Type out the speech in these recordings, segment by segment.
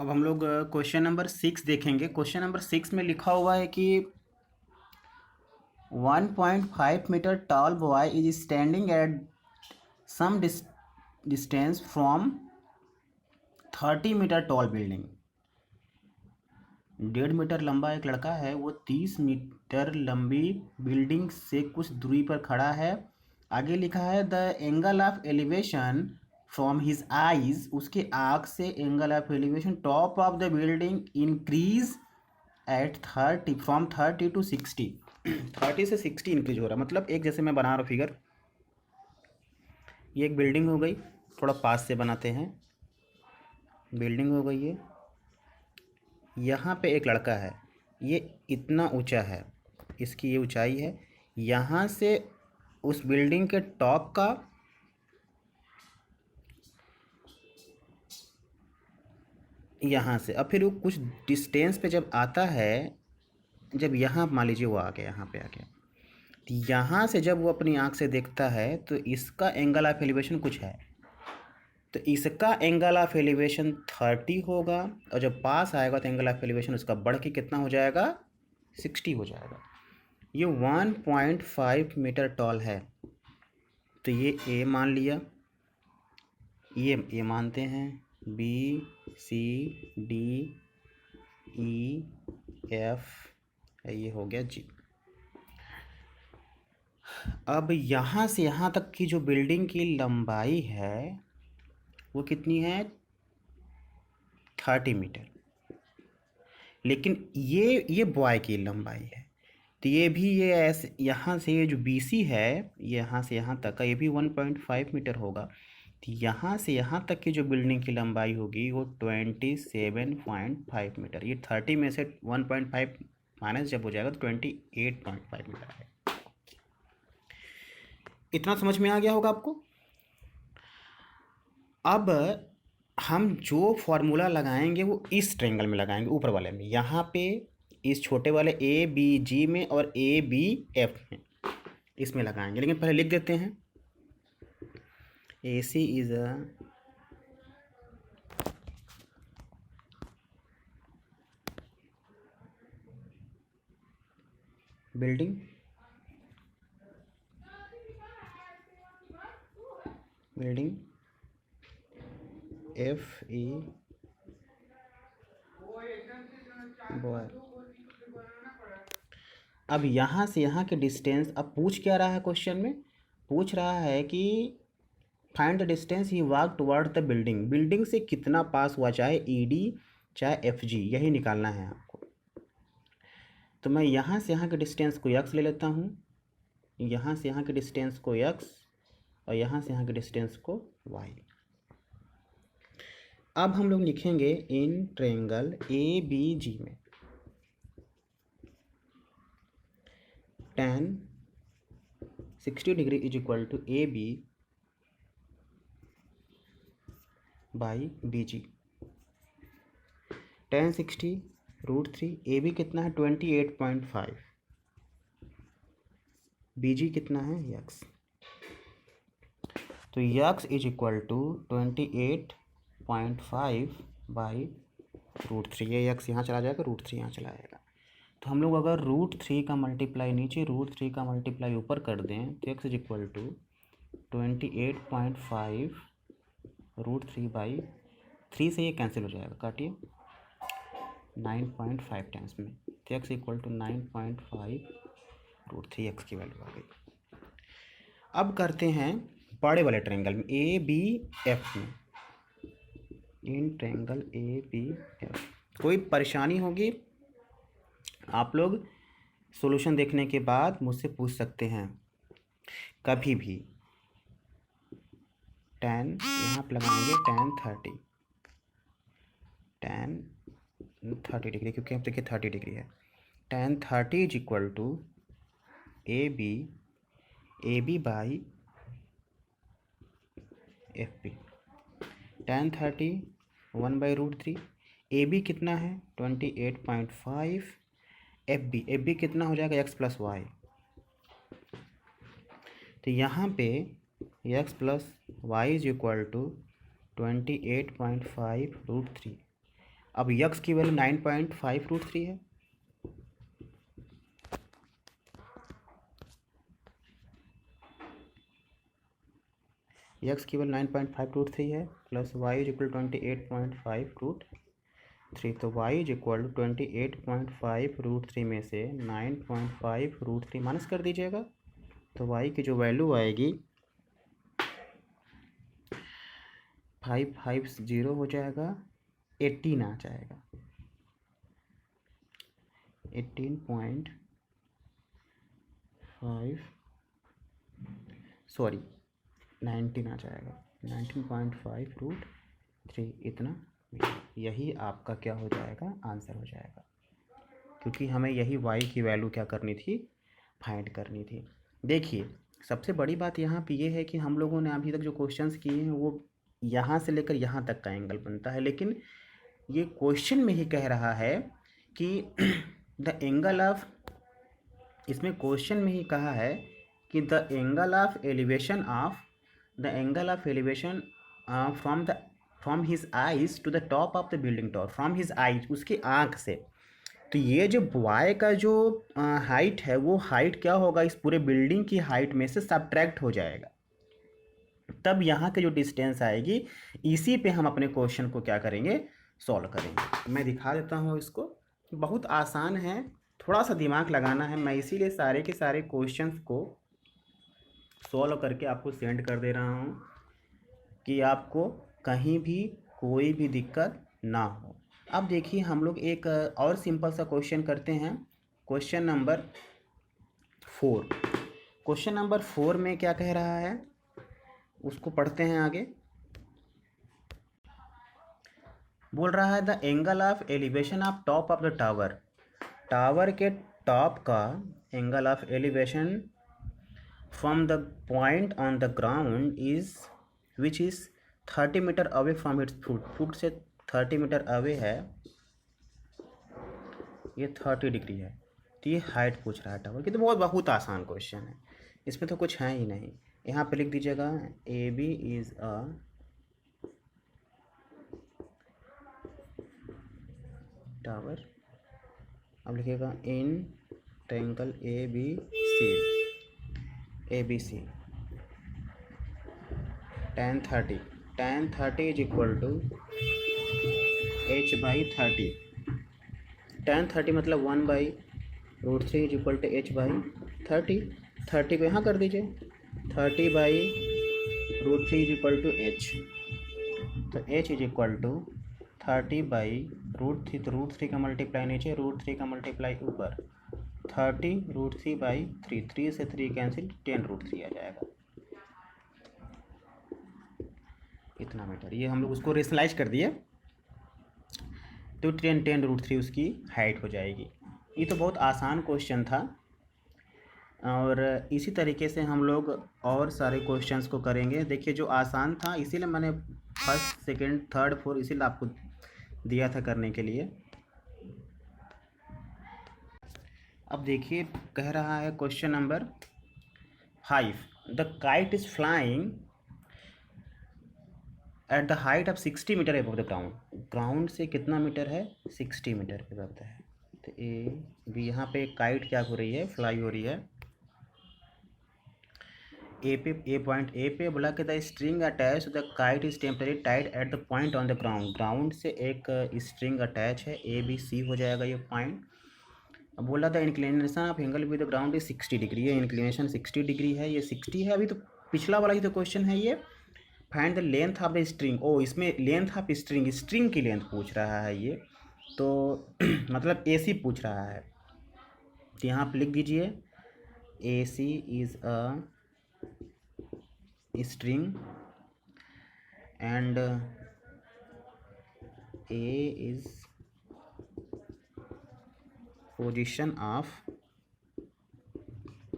अब हम लोग क्वेश्चन नंबर 6 देखेंगे। क्वेश्चन नंबर 6 में लिखा हुआ है कि 1.5 metre tall boy is standing at some distance from 30 metre tall building. 1.5 metre लंबा एक लड़का है, वो 30 मीटर लंबी बिल्डिंग से कुछ दूरी पर खड़ा है। आगे लिखा है the angle of elevation from his eyes, उसके आँख से angle of elevation top of the building increase at 30 from 30 to 60। 30 से 60 इंक्रीज हो रहा है। मतलब एक जैसे मैं बना रहा हूँ फिगर, ये एक बिल्डिंग हो गई, थोड़ा पास से बनाते हैं। बिल्डिंग हो गई है, यहाँ पे एक लड़का है, ये इतना ऊंचा है, इसकी ये ऊंचाई है। यहाँ से उस बिल्डिंग के टॉप का यहाँ से, अब फिर वो कुछ डिस्टेंस पे जब आता है, जब यहाँ मान लीजिए वो आ गया, यहाँ पे आ गया, तो यहाँ से जब वो अपनी आँख से देखता है तो इसका एंगल ऑफ एलिवेशन कुछ है, तो इसका एंगल ऑफ एलिवेशन 30 होगा, और जब पास आएगा तो एंगल ऑफ एलिवेशन उसका बढ़ के कितना हो जाएगा, 60 हो जाएगा। ये 1.5 मीटर टॉल है, तो ये ए मान लिया, ये मानते हैं, B C D E F, ये हो गया जी। अब यहाँ से यहाँ तक की जो बिल्डिंग की लंबाई है वो कितनी है, 30 मीटर। लेकिन ये बॉय की लंबाई है, तो ये भी ये ऐसे यहाँ से ये जो BC है, यहाँ से यहाँ तक का, ये भी 1.5 मीटर होगा। तो यहाँ से यहाँ तक की जो बिल्डिंग की लंबाई होगी वो 27.5 मीटर। ये 30 में से 1.5 माइनस जब हो जाएगा तो 28.5 मीटर है। इतना समझ में आ गया होगा आपको। अब हम जो फॉर्मूला लगाएंगे वो इस ट्रायंगल में लगाएंगे, ऊपर वाले में, यहाँ पे इस छोटे वाले ABG में और ABF में, इसमें लगाएंगे। लेकिन पहले लिख देते हैं, AC is a building, FE boy. अब यहाँ से यहाँ के डिस्टेंस, अब पूछ क्या रहा है क्वेश्चन में, पूछ रहा है कि find the distance he walk toward the building, building से कितना पास हुआ, चाहे ED चाहे FG, यही निकालना है आपको। तो मैं यहाँ से यहाँ के डिस्टेंस को x ले लेता हूँ, यहाँ से यहाँ के डिस्टेंस को x, और यहाँ से यहाँ के डिस्टेंस को y। अब हम लोग लिखेंगे इन ट्रायंगल ABG में tan 60 degree is equal to AB by BG। tan 60 √3, AB कितना है 28.5, BG कितना है x, तो x is equal to 28.5 by √3। ये x यहाँ चला जाएगा, √3 यहाँ चला जाएगा। तो हम लोग अगर √3 का मल्टीप्लाई नीचे, √3 का मल्टीप्लाई ऊपर कर दें, तो x is equal to 28.5 √3 by 3 से ये कैंसिल हो जाएगा, काटिए, 9.5 टाइम्स में, तो x इक्वल टू 9.5 √3, x की वैल्यू आ गई। अब करते हैं बड़े वाले ट्रायंगल में ABF में, इन ट्रायंगल ABF। कोई परेशानी होगी आप लोग सॉल्यूशन देखने के बाद मुझसे पूछ सकते हैं कभी भी। tan यहाँ पर लगाएंगे tan 30 डिग्री, क्योंकि अब देखिए 30 डिग्री है। tan 30 is equal to AB by FB। tan 30 1 by √3, AB कितना है 28.5, FB कितना हो जाएगा x प्लस वाई। तो यहाँ पे x plus y is equal to 28.5 √3, अब यक्स की वैल्यू 9.5√3 है, यक्स की वैल्यू 9.5√3 है, प्लस वाई इज इक्वल 28.5√3। तो y इज इक्वल 28.5√3 में से 9.5√3 माइनस कर दीजिएगा, तो y की जो वैल्यू आएगी 550 हो जाएगा, 18 आ जाएगा, 18.5 सॉरी 19 आ जाएगा, 19.5√3 इतना, यही आपका क्या हो जाएगा, आंसर हो जाएगा, क्योंकि हमें यही y की वैल्यू क्या करनी थी, फाइंड करनी थी। देखिए सबसे बड़ी बात यहाँ पे ये है कि हम लोगों ने अभी तक जो क्वेश्चंस किए हैं वो यहाँ से लेकर यहाँ तक का एंगल बनता है, लेकिन ये क्वेश्चन में ही कह रहा है कि द एंगल ऑफ, इसमें क्वेश्चन में ही कहा है कि the angle of elevation from his eyes to the top of the building top, from his eyes उसकी आँख से, तो ये जो वाई का जो हाइट है वो हाइट क्या होगा, इस पूरे बिल्डिंग की हाइट में से सब्ट्रैक्ट हो जाएगा, तब यहाँ के जो डिस्टेंस आएगी, इसी पे हम अपने क्वेश्चन को क्या करेंगे, सॉल्व करेंगे। मैं दिखा देता हूँ इसको, बहुत आसान है, थोड़ा सा दिमाग लगाना है, मैं इसीलिए सारे के सारे क्वेश्चंस को सॉल्व करके आपको सेंड कर दे रहा हूँ कि आपको कहीं भी कोई भी दिक्कत ना हो। अब देखिए हम लोग एक और सिंपल सा क्वेश्चन करते हैं, क्वेश्चन नंबर 4। क्वेश्चन नंबर 4 में क्या कह रहा है उसको पढ़ते हैं आगे। बोल रहा है the angle of elevation of top of the tower, tower के टॉप का angle of elevation from the point on the ground is which is 30 metre away from its foot, foot से 30 मीटर अवे है, ये 30 degree है, तो ये height पूछ रहा है टावर की। तो बहुत आसान क्वेश्चन है, इसमें तो कुछ है ही नहीं। यहाँ पे लिख दीजिएगा A B is a tower, अब लिखिएगा in triangle A B C tan 30 is equal to h/30, tan 30 मतलब 1/√3 इज इक्वल टू h/30, 30 को यहाँ कर दीजिए, 30/√3 इज इक्वल टू h, तो h इज इक्वल टू 30/√3, तो √3 का मल्टीप्लाई नीचे, √3 का मल्टीप्लाई ऊपर, 30√3/3, 3 से 3 कैंसिल, 10√3 आ जाएगा, इतना मीटर। ये हम लोग उसको रेशनलाइज कर दिए, तो 10√3 उसकी हाइट हो जाएगी। ये तो बहुत आसान क्वेश्चन था, और इसी तरीके से हम लोग और सारे क्वेश्चंस को करेंगे। देखिए जो आसान था इसीलिए मैंने फर्स्ट सेकंड थर्ड फोर्थ इसीलिए आपको दिया था करने के लिए। अब देखिए कह रहा है question number 5, the kite is flying at the height of 60 metre above the ground, ground से कितना मीटर है, 60 मीटर एबव है। तो ए बी, यहाँ पे काइट क्या हो रही है, फ्लाई हो रही है, पॉइंट ए पे बोला कि the string attach the kite is temporary tied at the point on the ground, ground से एक स्ट्रिंग अटैच है, ए बी सी हो जाएगा ये पॉइंट। अब बोला था inclination of angle with the ground is 60 degree, ये इंक्लिनेशन 60 डिग्री है, ये 60 है। अभी तो पिछला वाला ही तो क्वेश्चन है ये, find the length of the string, ओ इसमें लेंथ ऑफ स्ट्रिंग, स्ट्रिंग की लेंथ पूछ रहा है ये, तो मतलब ए सी पूछ रहा है, तो यहाँ पर लिख दीजिए A C is a string and A is position of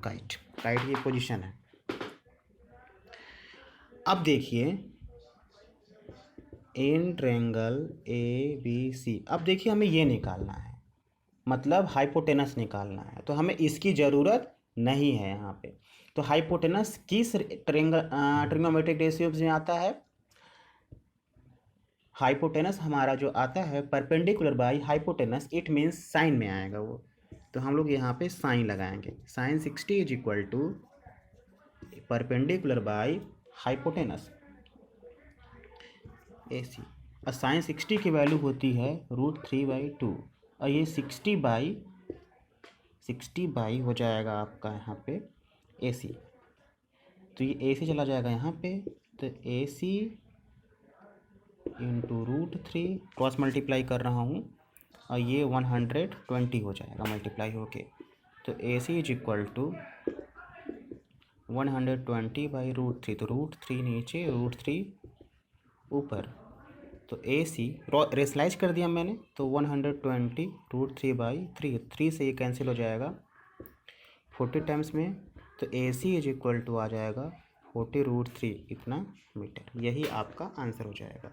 kite, kite की पोजीशन है। अब देखिए इन ट्रायंगल ABC, अब देखिए हमें ये निकालना है, मतलब हाइपोटेनस निकालना है, तो हमें इसकी ज़रूरत नहीं है यहाँ पे। तो हाइपोटेनस किस ट्रिग्नोमेट्रिक रेशियो में आता है, हाइपोटेनस हमारा जो आता है perpendicular by hypotenuse, it means sign में आएगा वो, तो हम लोग यहाँ पे साइन लगाएंगे। Sine 60 is equal to perpendicular by hypotenuse A C. और साइन 60 की वैल्यू होती है √3/2, और ये 60/60 हो जाएगा आपका यहाँ पे ए सी। तो ये ए सी चला जाएगा यहाँ पे, तो ए सी इंटू √3, क्रॉस मल्टीप्लाई कर रहा हूँ, और ये 120 हो जाएगा मल्टीप्लाई होके। तो ए सी इज इक्वल टू 120/√3, तो √3 नीचे, √3 ऊपर, तो ए सी रेशलाइज कर दिया मैंने, तो 120 √3/3, 3 से ये कैंसिल हो जाएगा 40 टाइम्स में, तो ए सी इज इक्वल टू आ जाएगा 40 √3 इतना मीटर। यही आपका आंसर हो जाएगा।